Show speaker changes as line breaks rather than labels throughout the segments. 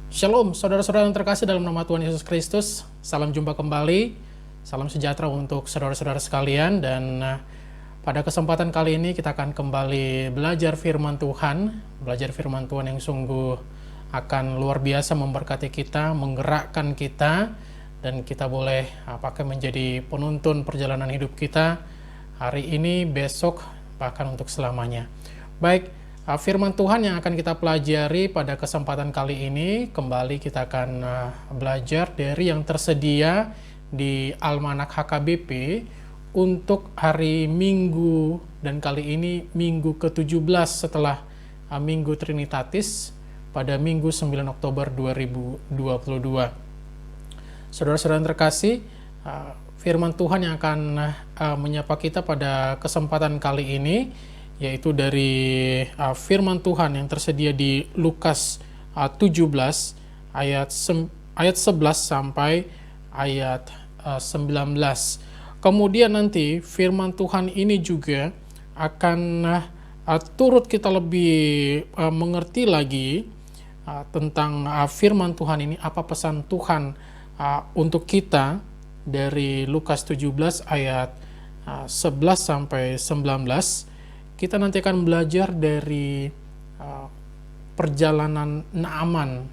Shalom, saudara-saudara yang terkasih dalam nama Tuhan Yesus Kristus. Salam jumpa kembali, salam sejahtera untuk saudara-saudara sekalian. Dan pada kesempatan kali ini kita akan kembali belajar firman Tuhan. Belajar firman Tuhan yang sungguh akan luar biasa memberkati kita, menggerakkan kita, dan kita boleh pakai menjadi penuntun perjalanan hidup kita hari ini, besok, bahkan untuk selamanya. Baik, firman Tuhan yang akan kita pelajari pada kesempatan kali ini, kembali kita akan belajar dari yang tersedia di Almanak HKBP untuk hari Minggu, dan kali ini Minggu ke-17 setelah Minggu Trinitatis pada Minggu 9 Oktober 2022. Saudara-saudara yang terkasih, firman Tuhan yang akan menyapa kita pada kesempatan kali ini yaitu dari firman Tuhan yang tersedia di Lukas 17 ayat 11 sampai ayat 19. Kemudian nanti firman Tuhan ini juga akan turut kita lebih mengerti lagi tentang firman Tuhan ini, apa pesan Tuhan untuk kita dari Lukas 17 ayat 11 sampai 19. Kita nanti akan belajar dari perjalanan Naaman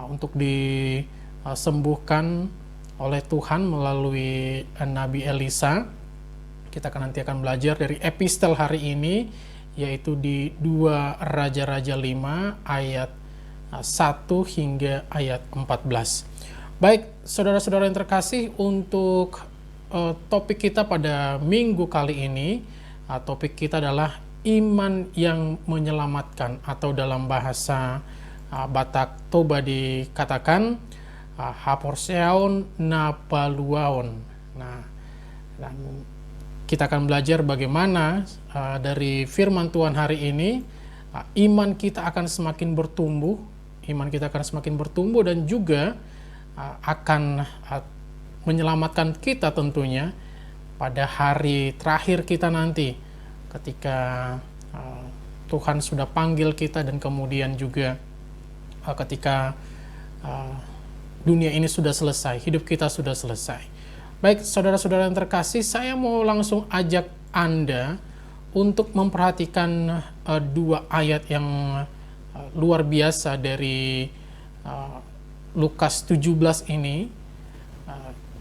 untuk disembuhkan oleh Tuhan melalui Nabi Elisa. Kita nanti akan belajar dari epistel hari ini, yaitu di 2 Raja-Raja 5 ayat 1 hingga ayat 14. Baik, saudara-saudara yang terkasih, untuk topik kita pada minggu kali ini, topik kita adalah iman yang menyelamatkan, atau dalam bahasa Batak Toba dikatakan haporseaon napaluaon. Nah, dan kita akan belajar bagaimana dari firman Tuhan hari ini iman kita akan semakin bertumbuh, dan juga akan menyelamatkan kita tentunya pada hari terakhir kita nanti, ketika Tuhan sudah panggil kita, dan kemudian juga ketika dunia ini sudah selesai, hidup kita sudah selesai. Baik, saudara-saudara yang terkasih, saya mau langsung ajak Anda untuk memperhatikan dua ayat yang luar biasa dari Lukas 17 ini.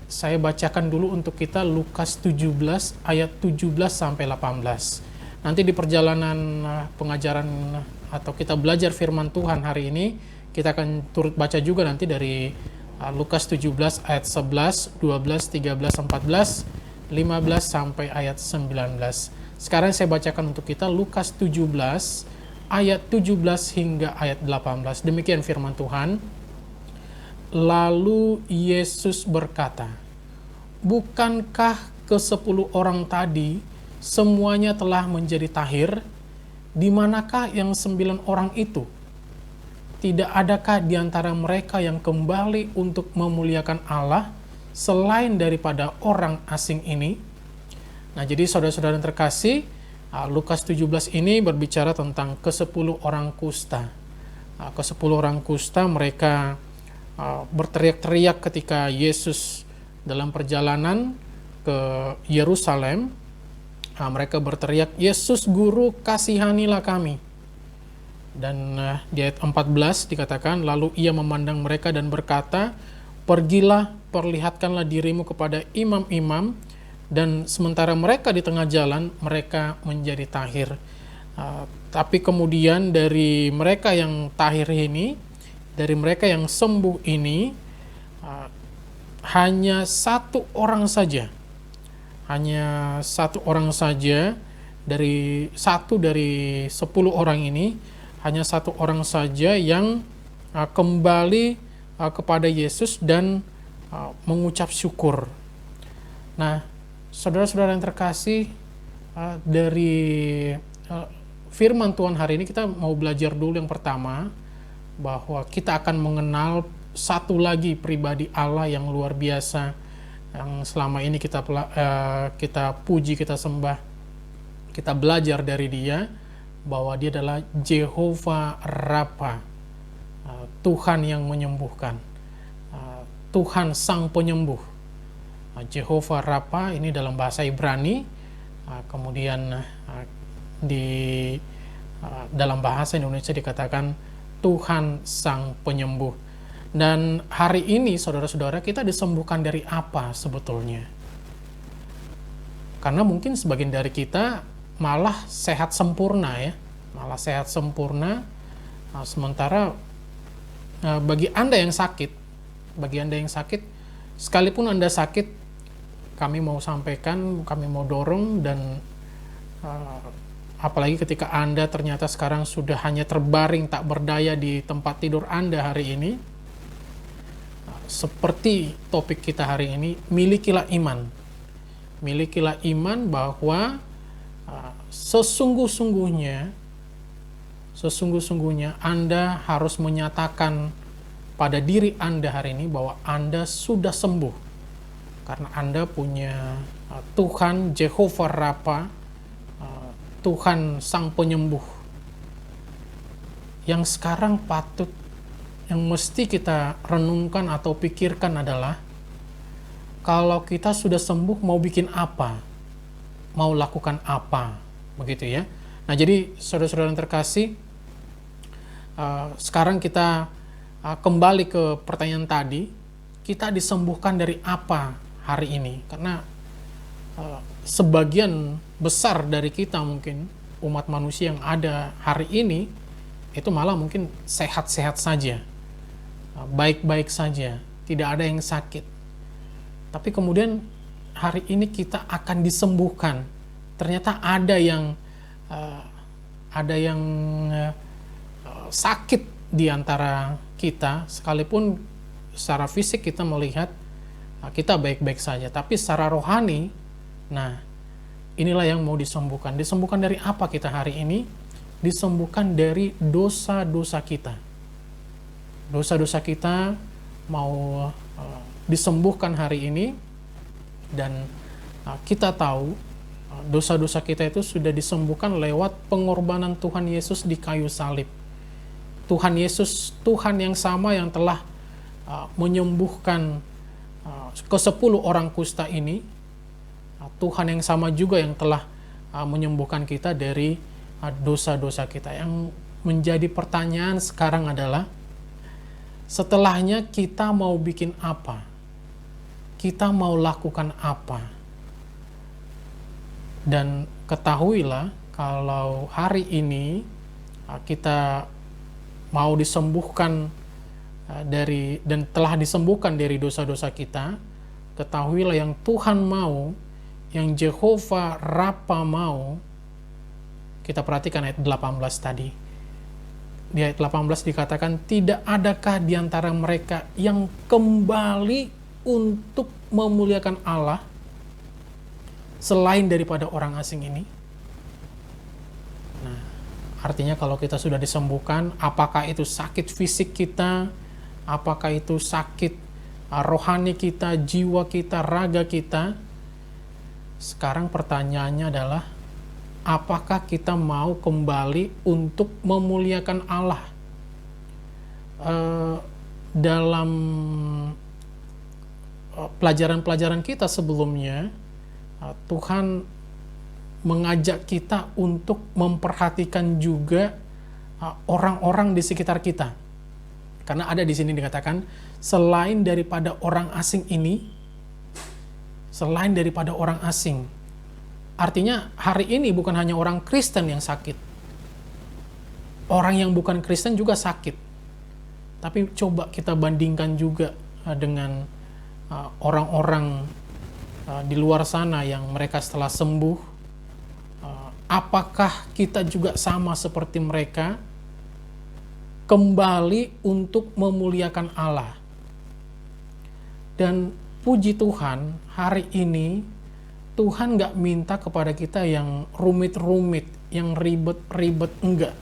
Saya bacakan dulu untuk kita Lukas 17 ayat 17 sampai 18. Nanti di perjalanan pengajaran atau kita belajar firman Tuhan hari ini, kita akan turut baca juga nanti dari Lukas 17 ayat 11, 12, 13, 14, 15 sampai ayat 19. Sekarang saya bacakan untuk kita Lukas 17 ayat 17 hingga ayat 18. Demikian firman Tuhan. Lalu Yesus berkata, "Bukankah ke-10 orang tadi semuanya telah menjadi tahir? Di manakah yang 9 orang itu? Tidak adakah di antara mereka yang kembali untuk memuliakan Allah selain daripada orang asing ini?" Nah, jadi saudara-saudara yang terkasih, Lukas 17 ini berbicara tentang ke-10 orang kusta. Ke-10 orang kusta, mereka berteriak-teriak ketika Yesus dalam perjalanan ke Yerusalem. Mereka berteriak, "Yesus Guru, kasihanilah kami." Dan di ayat 14 dikatakan, "Lalu ia memandang mereka dan berkata, pergilah, perlihatkanlah dirimu kepada imam-imam." Dan sementara mereka di tengah jalan, mereka menjadi tahir. Tapi kemudian dari mereka yang tahir ini, dari mereka yang sembuh ini, hanya satu orang saja dari 10 orang ini, hanya satu orang saja yang kembali kepada Yesus dan mengucap syukur. Nah, saudara-saudara yang terkasih, dari firman Tuhan hari ini kita mau belajar dulu yang pertama, bahwa kita akan mengenal satu lagi pribadi Allah yang luar biasa, yang selama ini kita puji, kita sembah, kita belajar dari Dia, bahwa Dia adalah Jehovah Rafa, Tuhan yang menyembuhkan, Tuhan Sang Penyembuh, Jehovah Rafa ini dalam bahasa Ibrani, kemudian di dalam bahasa Indonesia dikatakan Tuhan Sang Penyembuh. Dan hari ini saudara-saudara, kita disembuhkan dari apa sebetulnya? Karena mungkin sebagian dari kita malah sehat sempurna ya, malah sehat sempurna. Sementara bagi Anda yang sakit, sekalipun Anda sakit, kami mau sampaikan, kami mau dorong, dan apalagi ketika Anda ternyata sekarang sudah hanya terbaring tak berdaya di tempat tidur Anda hari ini, seperti topik kita hari ini, milikilah iman. Milikilah iman bahwa sesungguh-sungguhnya Anda harus menyatakan pada diri Anda hari ini bahwa Anda sudah sembuh. Karena Anda punya Tuhan Jehovah Rafa, Tuhan Sang Penyembuh, yang sekarang yang mesti kita renungkan atau pikirkan adalah, kalau kita sudah sembuh mau bikin apa? Mau lakukan apa? Begitu ya. Nah, jadi saudara-saudara yang terkasih, sekarang kita kembali ke pertanyaan tadi, kita disembuhkan dari apa hari ini? Karena sebagian besar dari kita, mungkin umat manusia yang ada hari ini, itu malah mungkin sehat-sehat saja, baik-baik saja, tidak ada yang sakit. Tapi kemudian hari ini kita akan disembuhkan. Ternyata ada yang sakit di antara kita, sekalipun secara fisik kita melihat kita baik-baik saja, tapi secara rohani, nah inilah yang mau disembuhkan. Disembuhkan dari apa kita hari ini? Disembuhkan dari dosa-dosa kita. Dosa-dosa kita mau disembuhkan hari ini, dan kita tahu dosa-dosa kita itu sudah disembuhkan lewat pengorbanan Tuhan Yesus di kayu salib. Tuhan Yesus, Tuhan yang sama yang telah menyembuhkan ke-10 orang kusta ini, Tuhan yang sama juga yang telah menyembuhkan kita dari dosa-dosa kita. Yang menjadi pertanyaan sekarang adalah, setelahnya kita mau bikin apa? Kita mau lakukan apa? Dan ketahuilah, kalau hari ini kita mau disembuhkan dan telah disembuhkan dari dosa-dosa kita, ketahuilah yang Tuhan mau, yang Jehovah Rafa mau, kita perhatikan ayat 18 tadi. Di ayat 18 dikatakan, tidak adakah di antara mereka yang kembali untuk memuliakan Allah selain daripada orang asing ini? Nah, artinya kalau kita sudah disembuhkan, apakah itu sakit fisik kita, apakah itu sakit rohani kita, jiwa kita, raga kita, sekarang pertanyaannya adalah, apakah kita mau kembali untuk memuliakan Allah? Dalam pelajaran-pelajaran kita sebelumnya, Tuhan mengajak kita untuk memperhatikan juga orang-orang di sekitar kita. Karena ada di sini dikatakan, selain daripada orang asing ini, selain daripada orang asing. Artinya hari ini bukan hanya orang Kristen yang sakit. Orang yang bukan Kristen juga sakit. Tapi coba kita bandingkan juga dengan orang-orang di luar sana yang mereka setelah sembuh. Apakah kita juga sama seperti mereka, kembali untuk memuliakan Allah? Dan puji Tuhan, hari ini Tuhan nggak minta kepada kita yang rumit-rumit, yang ribet-ribet, enggak.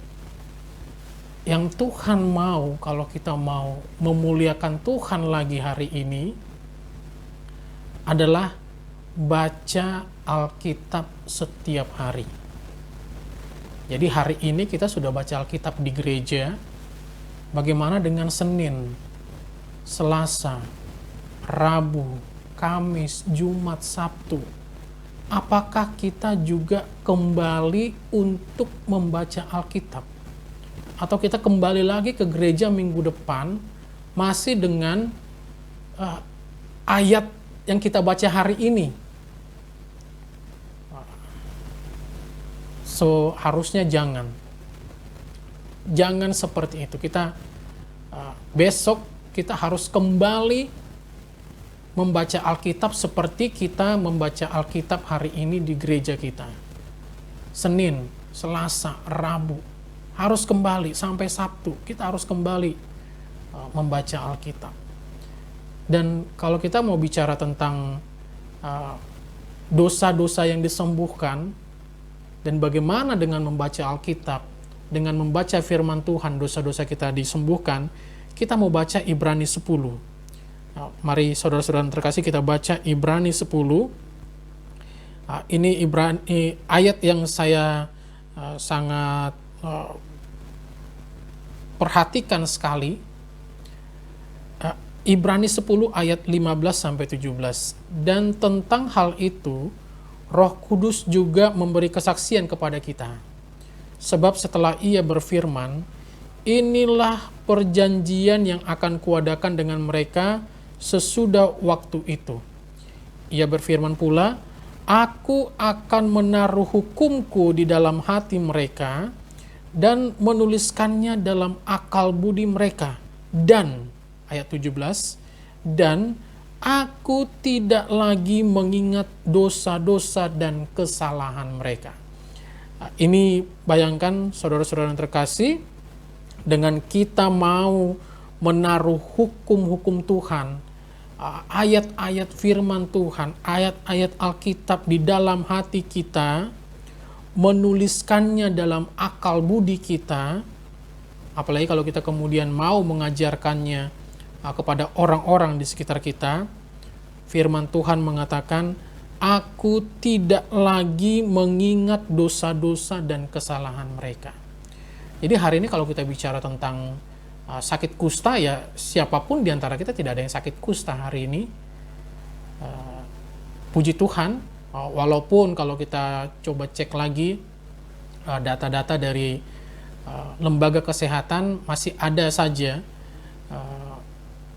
Yang Tuhan mau, kalau kita mau memuliakan Tuhan lagi hari ini, adalah baca Alkitab setiap hari. Jadi hari ini kita sudah baca Alkitab di gereja, Bagaimana dengan Senin, Selasa, Rabu, Kamis, Jumat, Sabtu? Apakah kita juga kembali untuk membaca Alkitab? Atau kita kembali lagi ke gereja minggu depan masih dengan ayat yang kita baca hari ini? So, harusnya jangan seperti itu. Kita besok kita harus kembali membaca Alkitab seperti kita membaca Alkitab hari ini di gereja kita. Senin, Selasa, Rabu, harus kembali sampai Sabtu. Kita harus kembali membaca Alkitab. Dan kalau kita mau bicara tentang dosa-dosa yang disembuhkan, dan bagaimana dengan membaca Alkitab, dengan membaca firman Tuhan, dosa-dosa kita disembuhkan, kita mau baca Ibrani 10. Nah, mari saudara-saudara terkasih, kita baca Ibrani 10. Ini ayat yang saya sangat perhatikan sekali. Ibrani 10 ayat 15-17. Dan tentang hal itu, Roh Kudus juga memberi kesaksian kepada kita. Sebab setelah Ia berfirman, inilah perjanjian yang akan kuadakan dengan mereka sesudah waktu itu. Ia berfirman pula, aku akan menaruh hukumku di dalam hati mereka dan menuliskannya dalam akal budi mereka. Dan, ayat 17, dan aku tidak lagi mengingat dosa-dosa dan kesalahan mereka. Ini bayangkan saudara-saudara yang terkasih, dengan kita mau menaruh hukum-hukum Tuhan, ayat-ayat firman Tuhan, ayat-ayat Alkitab di dalam hati kita, menuliskannya dalam akal budi kita, apalagi kalau kita kemudian mau mengajarkannya kepada orang-orang di sekitar kita. Firman Tuhan mengatakan, aku tidak lagi mengingat dosa-dosa dan kesalahan mereka. Jadi hari ini kalau kita bicara tentang sakit kusta, ya siapapun di antara kita tidak ada yang sakit kusta hari ini. Puji Tuhan, walaupun kalau kita coba cek lagi data-data dari lembaga kesehatan, masih ada saja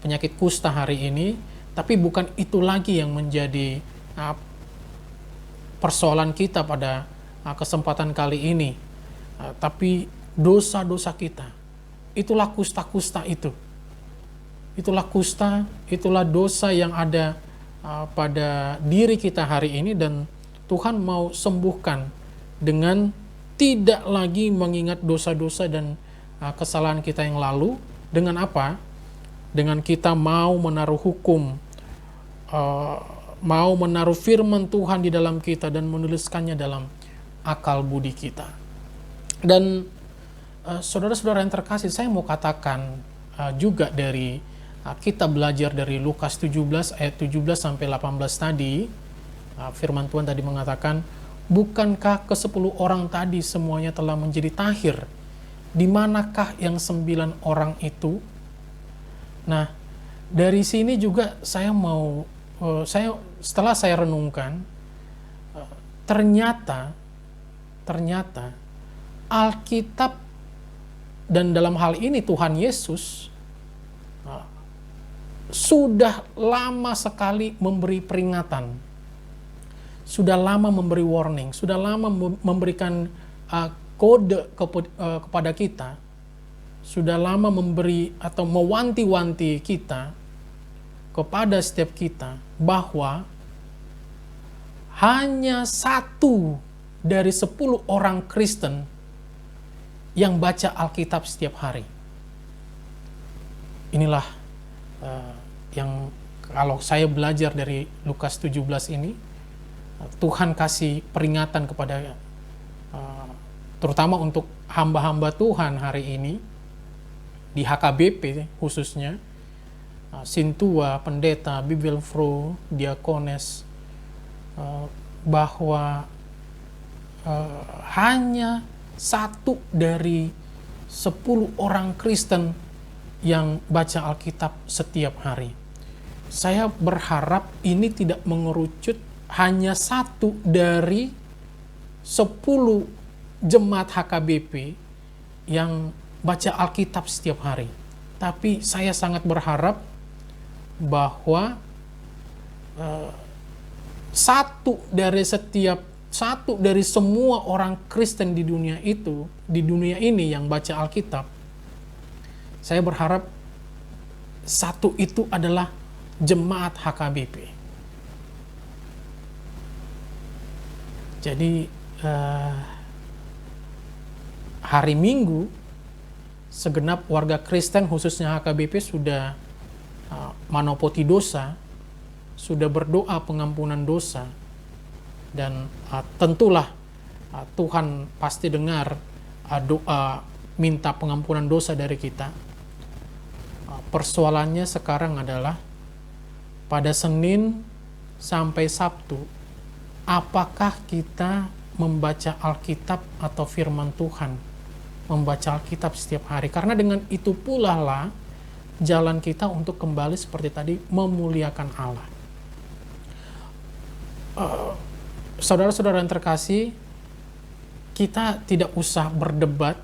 penyakit kusta hari ini, tapi bukan itu lagi yang menjadi persoalan kita pada kesempatan kali ini. Tapi dosa-dosa kita, itulah kusta-kusta itu. Itulah kusta, itulah dosa yang ada pada diri kita hari ini, dan Tuhan mau sembuhkan dengan tidak lagi mengingat dosa-dosa dan kesalahan kita yang lalu. Dengan apa? Dengan kita mau menaruh hukum, mau menaruh firman Tuhan di dalam kita dan menuliskannya dalam akal budi kita. Dan saudara-saudara yang terkasih, saya mau katakan juga dari kita belajar dari Lukas 17 ayat 17-18 tadi, firman Tuhan tadi mengatakan, bukankah ke-10 orang tadi semuanya telah menjadi tahir? Di manakah yang 9 orang itu? Nah, dari sini juga saya mau, setelah saya renungkan, ternyata Alkitab, dan dalam hal ini Tuhan Yesus, sudah lama sekali memberi peringatan, sudah lama memberi warning, sudah lama memberikan kode kepada kita, sudah lama memberi atau mewanti-wanti kita, kepada setiap kita, bahwa hanya 1 dari 10 orang Kristen yang baca Alkitab setiap hari. Inilah yang kalau saya belajar dari Lukas 17 ini, Tuhan kasih peringatan kepada terutama untuk hamba-hamba Tuhan hari ini di HKBP khususnya, Sintua, pendeta, Bibelfro, diakones, bahwa hanya 1 dari 10 orang Kristen yang baca Alkitab setiap hari. Saya berharap ini tidak mengerucut hanya satu dari 10 jemaat HKBP yang baca Alkitab setiap hari. Tapi saya sangat berharap bahwa satu dari semua orang Kristen di dunia ini yang baca Alkitab, saya berharap satu itu adalah jemaat HKBP. Jadi hari Minggu segenap warga Kristen khususnya HKBP sudah manopoti dosa, sudah berdoa pengampunan dosa, dan tentulah Tuhan pasti dengar doa minta pengampunan dosa dari kita. Persoalannya sekarang adalah pada Senin sampai Sabtu, apakah kita membaca Alkitab atau firman Tuhan, membaca Alkitab setiap hari? Karena dengan itu pula lah jalan kita untuk kembali seperti tadi, memuliakan Allah. Saudara-saudara yang terkasih, kita tidak usah berdebat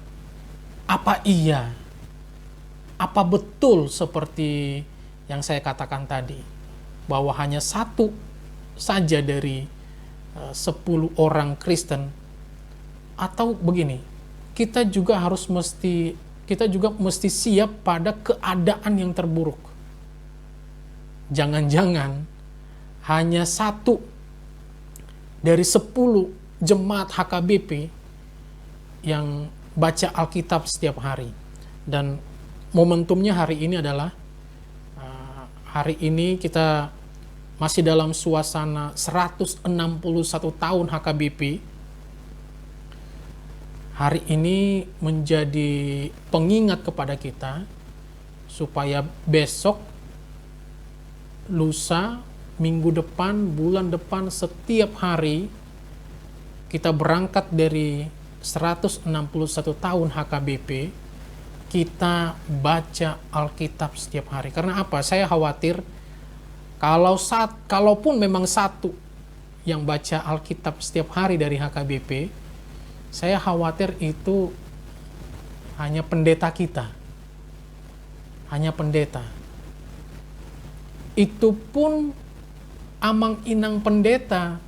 apa betul seperti yang saya katakan tadi, bahwa hanya satu saja dari 10 orang Kristen, atau begini, kita juga mesti siap pada keadaan yang terburuk. Jangan-jangan hanya satu dari 10 jemaat HKBP yang baca Alkitab setiap hari. Dan momentumnya hari ini adalah hari ini kita masih dalam suasana 161 tahun HKBP. Hari ini menjadi pengingat kepada kita supaya besok, lusa, minggu depan, bulan depan, setiap hari kita berangkat dari 161 tahun HKBP, kita baca Alkitab setiap hari. Karena apa? Saya khawatir kalaupun memang satu yang baca Alkitab setiap hari dari HKBP, saya khawatir itu hanya pendeta kita. Hanya pendeta. Itu pun amang-inang pendeta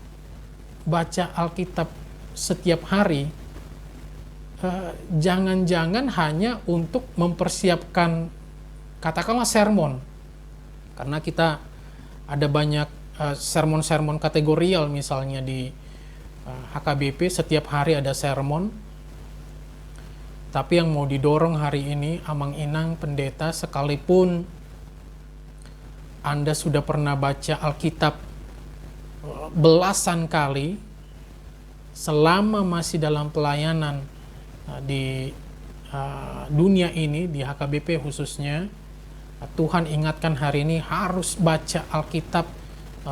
baca Alkitab setiap hari, jangan-jangan hanya untuk mempersiapkan katakanlah sermon. Karena kita ada banyak sermon-sermon kategorial, misalnya di HKBP setiap hari ada sermon. Tapi yang mau didorong hari ini amang-inang pendeta, sekalipun Anda sudah pernah baca Alkitab belasan kali, selama masih dalam pelayanan di dunia ini, di HKBP khususnya, Tuhan ingatkan hari ini harus baca Alkitab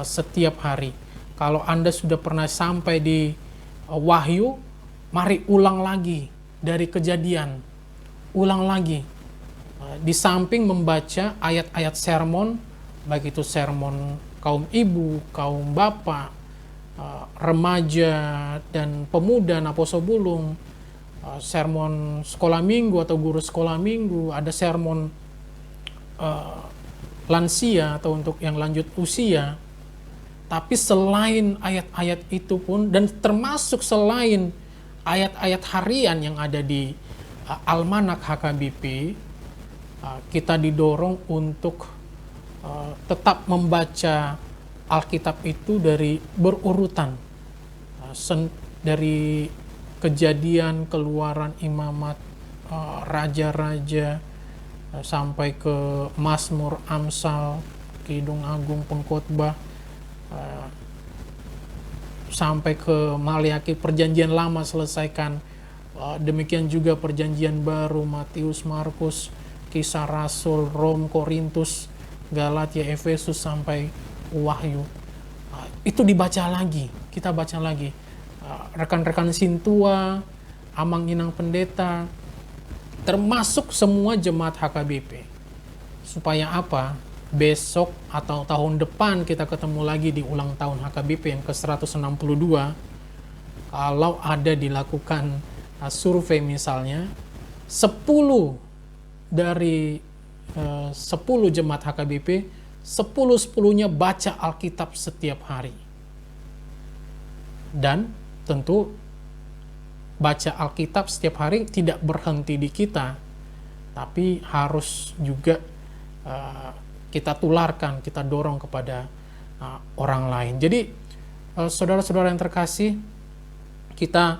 setiap hari. Kalau Anda sudah pernah sampai di Wahyu, mari ulang lagi dari Kejadian, ulang lagi. Di samping membaca ayat-ayat sermon, baik itu sermon kaum ibu, kaum bapak, remaja dan pemuda Naposo Bulung, sermon sekolah minggu atau guru sekolah minggu, ada sermon lansia atau untuk yang lanjut usia. Tapi selain ayat-ayat itu pun, dan termasuk selain ayat-ayat harian yang ada di Almanak HKBP, kita didorong untuk tetap membaca Alkitab itu dari berurutan, dari Kejadian, Keluaran, Imamat, Raja-Raja, sampai ke Mazmur, Amsal, Kidung Agung, Pengkhotbah, sampai ke Maliaki. Perjanjian Lama selesaikan, demikian juga Perjanjian Baru, Matius, Markus, Kisah Rasul, Rom, Korintus, Galatia, Efesus, sampai Wahyu. Itu dibaca lagi, kita baca lagi. Rekan-rekan Sintua, amang-inang pendeta, termasuk semua jemaat HKBP. Supaya apa? Besok atau tahun depan kita ketemu lagi di ulang tahun HKBP yang ke-162, kalau ada dilakukan survei misalnya, 10 dari 10 jemaat HKBP, 10-10-nya baca Alkitab setiap hari. Dan tentu baca Alkitab setiap hari tidak berhenti di kita, tapi harus juga kita tularkan, kita dorong kepada orang lain. Jadi saudara-saudara yang terkasih, kita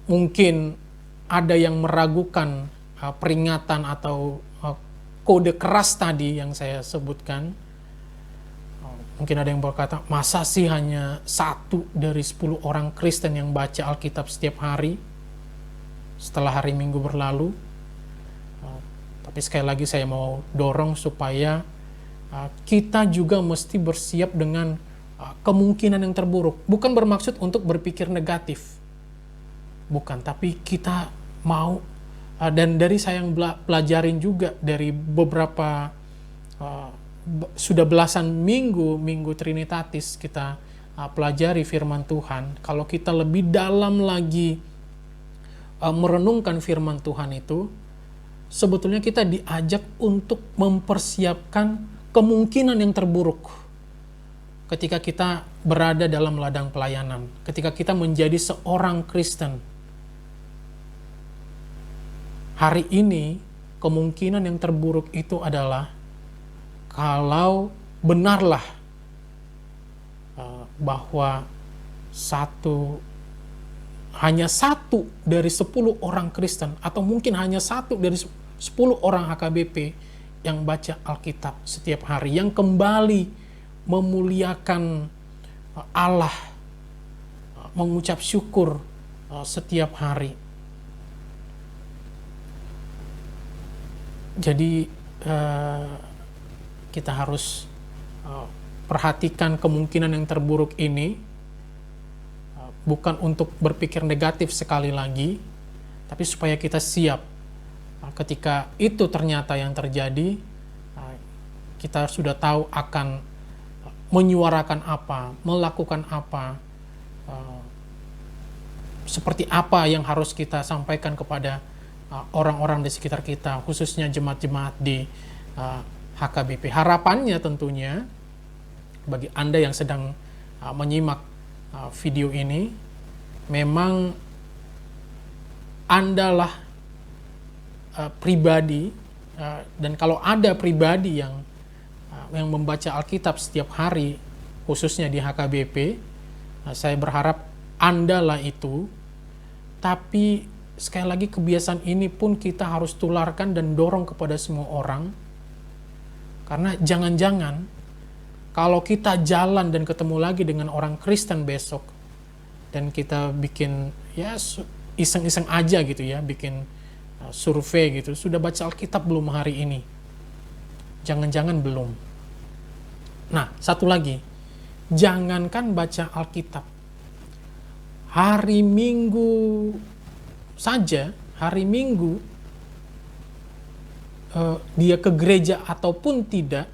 mungkin ada yang meragukan peringatan atau kode keras tadi yang saya sebutkan. Mungkin ada yang berkata, masa sih hanya 1 dari 10 orang Kristen yang baca Alkitab setiap hari setelah hari Minggu berlalu? Tapi sekali lagi saya mau dorong supaya kita juga mesti bersiap dengan kemungkinan yang terburuk. Bukan bermaksud untuk berpikir negatif. Bukan, tapi kita mau, dan dari saya yang pelajarin juga dari beberapa, sudah belasan minggu Trinitatis kita pelajari firman Tuhan. Kalau kita lebih dalam lagi merenungkan firman Tuhan itu, sebetulnya kita diajak untuk mempersiapkan kemungkinan yang terburuk ketika kita berada dalam ladang pelayanan, ketika kita menjadi seorang Kristen. Hari ini, kemungkinan yang terburuk itu adalah kalau benarlah bahwa hanya 1 dari 10 orang Kristen, atau mungkin hanya 1 dari 10 orang HKBP yang baca Alkitab setiap hari, yang kembali memuliakan Allah, mengucap syukur setiap hari. Jadi kita harus perhatikan kemungkinan yang terburuk ini, bukan untuk berpikir negatif sekali lagi, tapi supaya kita siap. Ketika itu ternyata yang terjadi, kita sudah tahu akan menyuarakan apa, melakukan apa, seperti apa yang harus kita sampaikan kepada orang-orang di sekitar kita, khususnya jemaat-jemaat di HKBP. Harapannya tentunya, bagi Anda yang sedang menyimak video ini, memang Anda lah pribadi, dan kalau ada pribadi yang membaca Alkitab setiap hari, khususnya di HKBP, saya berharap Anda lah itu. Tapi sekali lagi, kebiasaan ini pun kita harus tularkan dan dorong kepada semua orang, karena jangan-jangan kalau kita jalan dan ketemu lagi dengan orang Kristen besok, dan kita bikin ya iseng-iseng aja gitu ya, bikin survei gitu, sudah baca Alkitab belum hari ini? Jangan-jangan belum. Nah, satu lagi, jangankan baca Alkitab, hari Minggu saja, hari Minggu dia ke gereja ataupun tidak,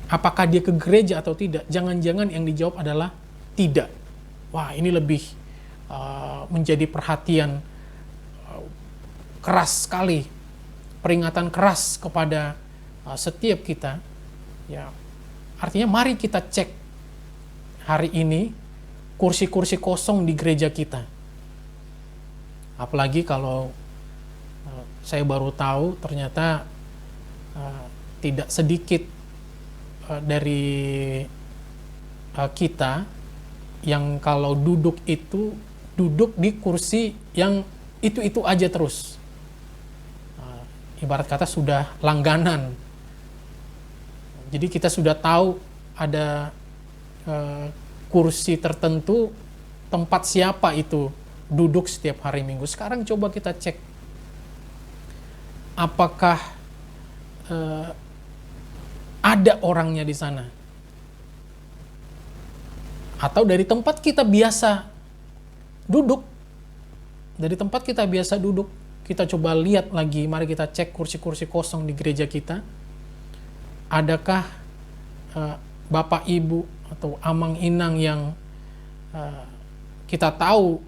apakah dia ke gereja atau tidak, jangan-jangan yang dijawab adalah tidak. Wah, ini lebih menjadi perhatian keras sekali, peringatan keras kepada setiap kita. Ya, artinya mari kita cek hari ini kursi-kursi kosong di gereja kita. Apalagi kalau saya baru tahu ternyata tidak sedikit dari kita yang kalau duduk itu duduk di kursi yang itu aja terus. Ibarat kata sudah langganan. Jadi kita sudah tahu ada kursi tertentu, tempat siapa itu duduk setiap hari Minggu. Sekarang coba kita cek, apakah ada orangnya di sana? Atau dari tempat kita biasa duduk, kita coba lihat lagi, mari kita cek kursi-kursi kosong di gereja kita. Adakah Bapak Ibu atau Amang Inang yang kita tahu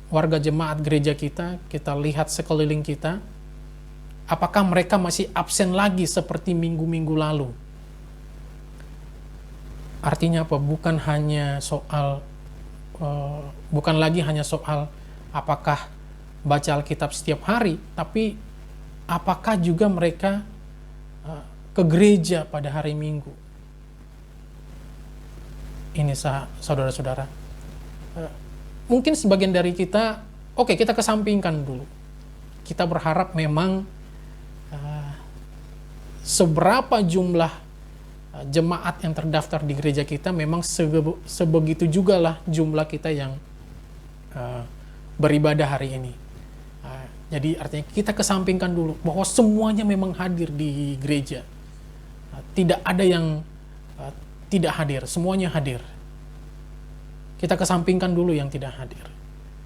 warga jemaat gereja kita lihat sekeliling kita, apakah mereka masih absen lagi seperti minggu-minggu lalu? Artinya apa? Bukan lagi hanya soal apakah baca Alkitab setiap hari, tapi apakah juga mereka ke gereja pada hari Minggu. Ini saudara-saudara, mungkin sebagian dari kita, kita kesampingkan dulu. Kita berharap memang seberapa jumlah jemaat yang terdaftar di gereja kita, memang sebegitu juga lah jumlah kita yang beribadah hari ini. Jadi artinya kita kesampingkan dulu bahwa semuanya memang hadir di gereja. Tidak ada yang tidak hadir, semuanya hadir. Kita kesampingkan dulu yang tidak hadir.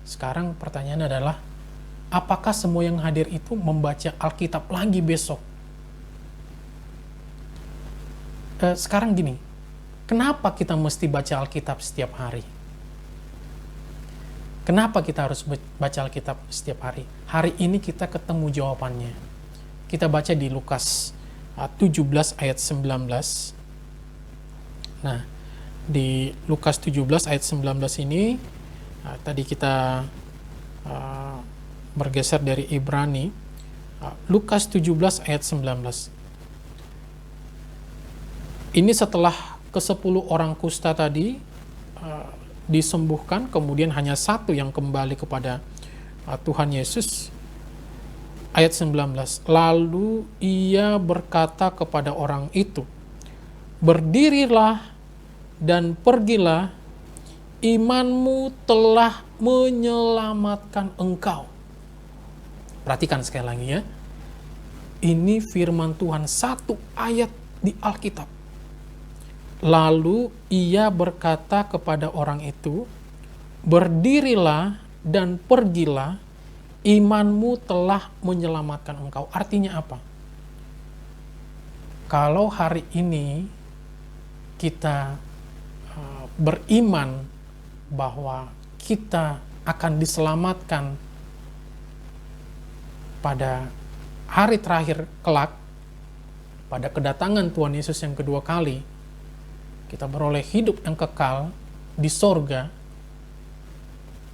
Sekarang pertanyaannya adalah, apakah semua yang hadir itu membaca Alkitab lagi besok? Sekarang gini, kenapa kita mesti baca Alkitab setiap hari? Kenapa kita harus baca Alkitab setiap hari? Hari ini kita ketemu jawabannya. Kita baca di Lukas 17 ayat 19. Nah, di Lukas 17 ayat 19 ini, tadi kita bergeser dari Ibrani, Lukas 17 ayat 19. Ini setelah ke-10 orang kusta tadi disembuhkan, kemudian hanya satu yang kembali kepada Tuhan Yesus. Ayat 19, lalu ia berkata kepada orang itu, berdirilah dan pergilah, imanmu telah menyelamatkan engkau. Perhatikan sekali lagi ya, ini firman Tuhan, satu ayat di Alkitab. Lalu ia berkata kepada orang itu, berdirilah dan pergilah, imanmu telah menyelamatkan engkau. Artinya apa? Kalau hari ini kita beriman bahwa kita akan diselamatkan pada hari terakhir kelak, pada kedatangan Tuhan Yesus yang kedua kali, kita beroleh hidup yang kekal di sorga.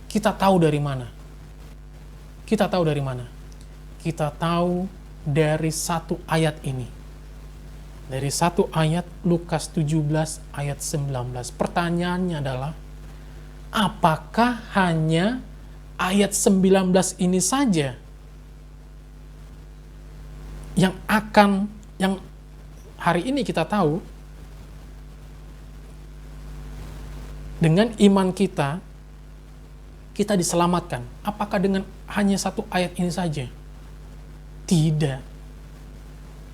Kita tahu dari mana? Kita tahu dari mana? Kita tahu dari satu ayat ini. Dari satu ayat Lukas 17 ayat 19. Pertanyaannya adalah, apakah hanya ayat 19 ini saja yang hari ini kita tahu, dengan iman kita diselamatkan? Apakah dengan hanya satu ayat ini saja? Tidak.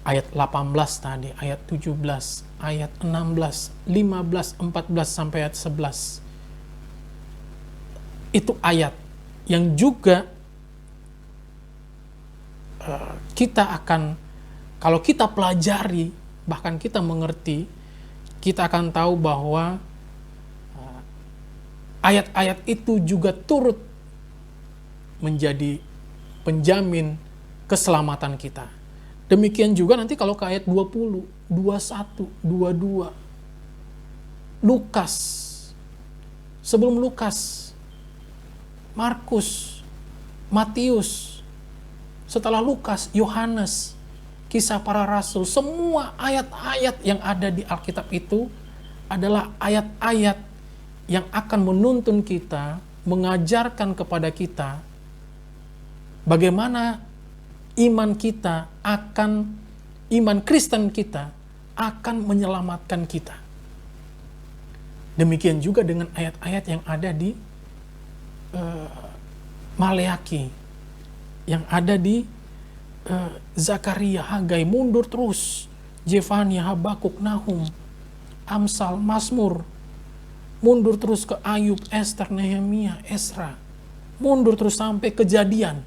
Ayat 18 tadi, ayat 17, ayat 16, 15, 14 sampai ayat 11. Itu ayat yang juga kita akan, kalau kita pelajari, bahkan kita mengerti, kita akan tahu bahwa ayat-ayat itu juga turut menjadi penjamin keselamatan kita. Demikian juga nanti kalau ke ayat 20, 21, 22. Lukas. Sebelum Lukas, Markus, Matius. Setelah Lukas, Yohanes, Kisah Para Rasul. Semua ayat-ayat yang ada di Alkitab itu adalah ayat-ayat yang akan menuntun kita, mengajarkan kepada kita bagaimana iman Kristen kita akan menyelamatkan kita. Demikian juga dengan ayat-ayat yang ada di Maleaki, yang ada di Zakaria, Hagai, mundur terus, Zefania, Habakuk, Nahum, Amsal, Mazmur, mundur terus ke Ayub, Ester, Nehemia, Esra. mundur terus sampai Kejadian.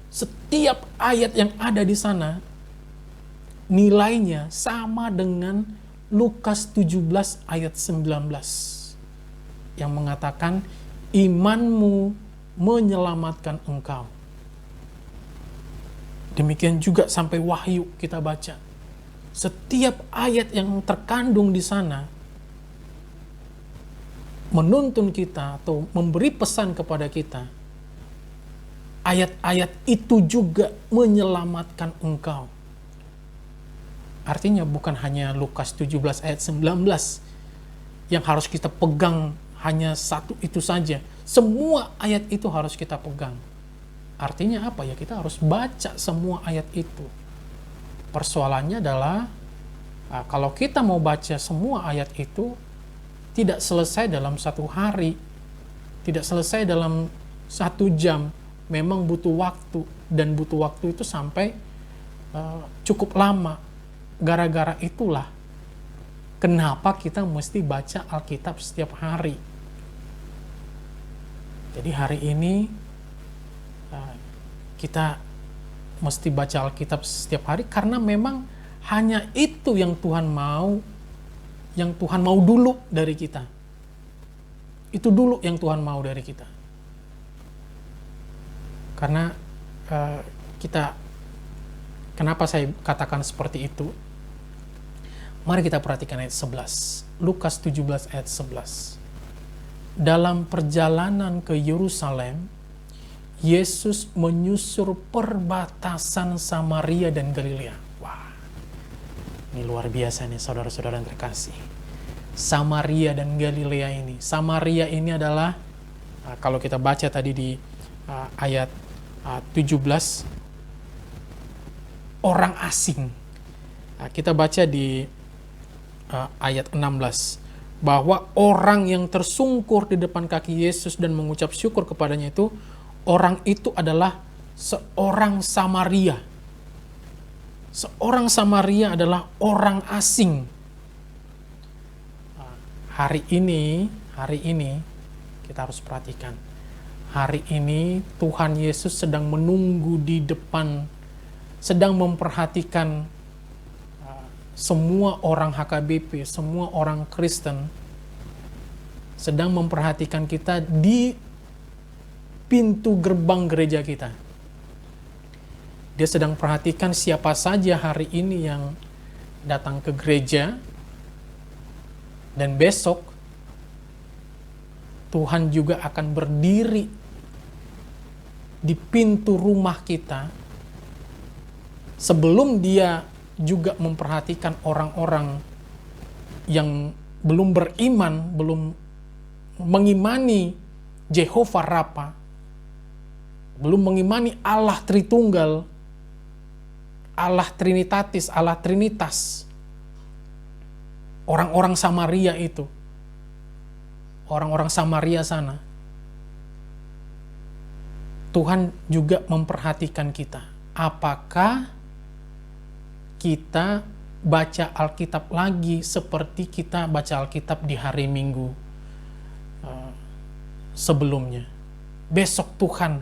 Setiap ayat yang ada di sana nilainya sama dengan Lukas 17 ayat 19 yang mengatakan imanmu menyelamatkan engkau. Demikian juga sampai Wahyu kita baca. Setiap ayat yang terkandung di sana menuntun kita atau memberi pesan kepada kita. Ayat-ayat itu juga menyelamatkan engkau. Artinya bukan hanya Lukas 17 ayat 19 yang harus kita pegang hanya satu itu saja. Semua ayat itu harus kita pegang. Artinya apa ya? Kita harus baca semua ayat itu. Persoalannya adalah kalau kita mau baca semua ayat itu tidak selesai dalam satu hari, tidak selesai dalam 1 jam, memang butuh waktu, dan butuh waktu itu sampai cukup lama. Gara-gara itulah kenapa kita mesti baca Alkitab setiap hari. Jadi hari ini kita mesti baca Alkitab setiap hari karena memang hanya itu yang Tuhan mau, dulu dari kita. Itu dulu yang Tuhan mau dari kita. Karena kenapa saya katakan seperti itu? Mari kita perhatikan ayat 11. Lukas 17 ayat 11. Dalam perjalanan ke Yerusalem, Yesus menyusur perbatasan Samaria dan Galilea. Wah, ini luar biasa nih saudara-saudara yang terkasih. Samaria dan Galilea ini. Samaria ini adalah, kalau kita baca tadi di ayat 17, orang asing. Kita baca di ayat 16, bahwa orang yang tersungkur di depan kaki Yesus dan mengucap syukur kepadanya itu, orang itu adalah seorang Samaria. Seorang Samaria adalah orang asing. Hari ini kita harus perhatikan. Hari ini Tuhan Yesus sedang menunggu di depan, sedang memperhatikan semua orang HKBP, semua orang Kristen, sedang memperhatikan kita di pintu gerbang gereja kita. Dia sedang perhatikan siapa saja hari ini yang datang ke gereja, dan besok Tuhan juga akan berdiri di pintu rumah kita sebelum dia juga memperhatikan orang-orang yang belum beriman, belum mengimani Jehovah Rafa, belum mengimani Allah Tritunggal, Allah Trinitatis, Allah Trinitas. Orang-orang Samaria itu, orang-orang Samaria sana, Tuhan juga memperhatikan kita. Apakah kita baca Alkitab lagi seperti kita baca Alkitab di hari Minggu sebelumnya? Besok Tuhan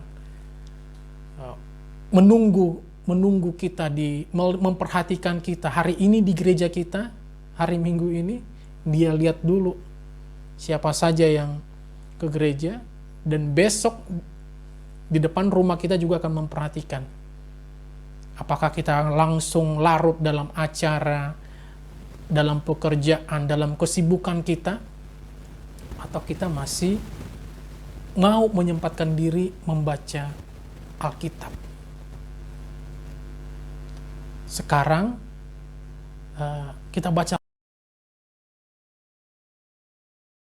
menunggu kita, memperhatikan kita. Hari ini di gereja kita, hari Minggu ini, dia lihat dulu siapa saja yang ke gereja, dan besok di depan rumah kita juga akan memperhatikan. Apakah kita langsung larut dalam acara, dalam pekerjaan, dalam kesibukan kita, atau kita masih mau menyempatkan diri membaca Alkitab. Sekarang kita baca